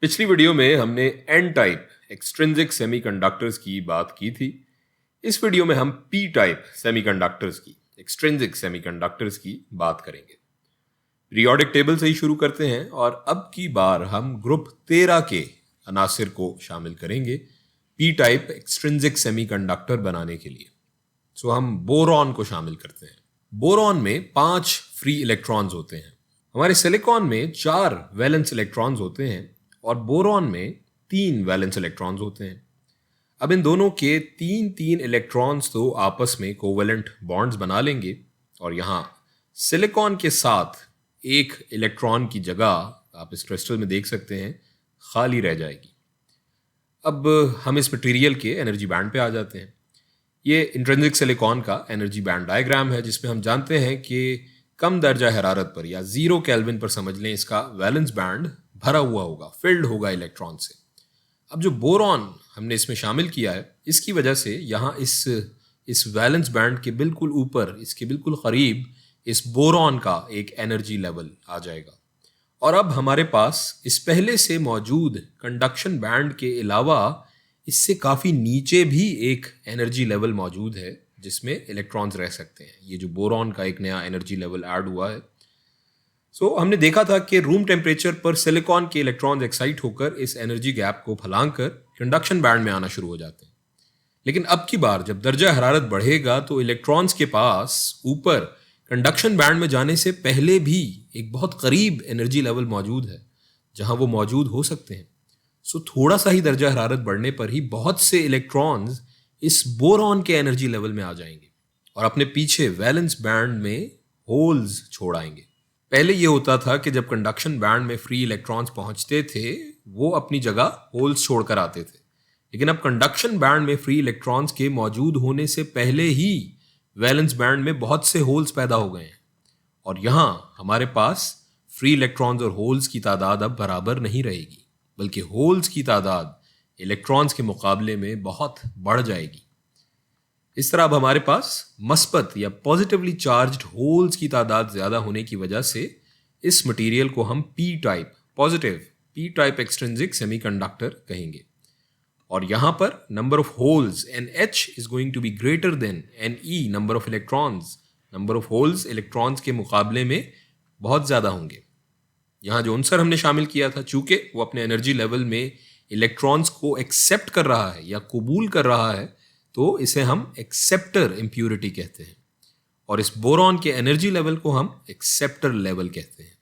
पिछली वीडियो में हमने एन टाइप एक्सट्रिंसिक सेमीकंडक्टर्स की बात की थी। इस वीडियो में हम पी टाइप सेमीकंडक्टर्स की एक्सट्रिंसिक सेमीकंडक्टर्स की बात करेंगे। पीरियोडिक टेबल से ही शुरू करते हैं और अब की बार हम ग्रुप 13 के अनासिर को शामिल करेंगे पी टाइप एक्सट्रिंसिक सेमीकंडक्टर बनाने के लिए। सो हम बोरॉन को शामिल करते हैं। बोरॉन में 5 फ्री इलेक्ट्रॉन्स होते हैं। हमारे सिलिकॉन में 4 वैलेंस इलेक्ट्रॉन्स होते हैं और बोरॉन में 3 वैलेंस इलेक्ट्रॉन्स होते हैं। अब इन दोनों के 3 इलेक्ट्रॉन्स तो आपस में कोवेलेंट बॉन्ड्स बना लेंगे और यहाँ सिलिकॉन के साथ एक इलेक्ट्रॉन की जगह आप इस क्रिस्टल में देख सकते हैं खाली रह जाएगी। अब हम इस मटेरियल के एनर्जी बैंड पे आ जाते हैं। ये इंट्रिंसिक सिलिकॉन का एनर्जी बैंड डायग्राम है जिसमें हम जानते हैं कि कम दर्जा हरारत पर या 0 केल्विन पर समझ लें इसका वैलेंस बैंड भरा हुआ होगा, फिल्ड होगा इलेक्ट्रॉन से। अब जो बोरॉन हमने इसमें शामिल किया है इसकी वजह से यहाँ इस वैलेंस बैंड के बिल्कुल ऊपर, इसके बिल्कुल करीब इस बोरॉन का एक एनर्जी लेवल आ जाएगा। और अब हमारे पास इस पहले से मौजूद कंडक्शन बैंड के अलावा इससे काफ़ी नीचे भी एक एनर्जी लेवल मौजूद है जिसमें इलेक्ट्रॉन्स रह सकते हैं। ये जो बोरॉन का एक नया एनर्जी लेवल ऐड हुआ है। हमने देखा था कि रूम टेम्परेचर पर सिलिकॉन के इलेक्ट्रॉन्स एक्साइट होकर इस एनर्जी गैप को फलांग कर कंडक्शन बैंड में आना शुरू हो जाते हैं। लेकिन अब की बार जब दर्जा हरारत बढ़ेगा तो इलेक्ट्रॉन्स के पास ऊपर कंडक्शन बैंड में जाने से पहले भी एक बहुत करीब एनर्जी लेवल मौजूद है जहां वो मौजूद हो सकते हैं। थोड़ा सा ही दर्जा हरारत बढ़ने पर ही बहुत से इलेक्ट्रॉन्स इस बोरॉन के एनर्जी लेवल में आ जाएंगे और अपने पीछे वैलेंस बैंड में होल्स छोड़ आएंगे। पहले ये होता था कि जब कंडक्शन बैंड में फ्री इलेक्ट्रॉन्स पहुंचते थे वो अपनी जगह होल्स छोड़कर आते थे। लेकिन अब कंडक्शन बैंड में फ्री इलेक्ट्रॉन्स के मौजूद होने से पहले ही वैलेंस बैंड में बहुत से होल्स पैदा हो गए हैं और यहाँ हमारे पास फ्री इलेक्ट्रॉन्स और होल्स की तादाद अब बराबर नहीं रहेगी, बल्कि होल्स की तादाद इलेक्ट्रॉन्स के मुकाबले में बहुत बढ़ जाएगी। इस तरह अब हमारे पास मस्बत या पॉजिटिवली चार्ज्ड होल्स की तादाद ज़्यादा होने की वजह से इस मटेरियल को हम P type, positive P type extrinsic semiconductor कहेंगे। और यहाँ पर number of holes NH is going to be greater than NE, number of electrons. Number of holes electrons के मुकाबले में बहुत ज़्यादा होंगे। यहाँ जो आंसर हमने शामिल किया था, चूंकि वो अपने एनर्जी लेवल में इलेक्ट्रॉन्स को एक्सेप्ट कर रहा है या कबूल कर रहा है, तो इसे हम एक्सेप्टर इम्प्यूरिटी कहते हैं और इस बोरॉन के एनर्जी लेवल को हम एक्सेप्टर लेवल कहते हैं।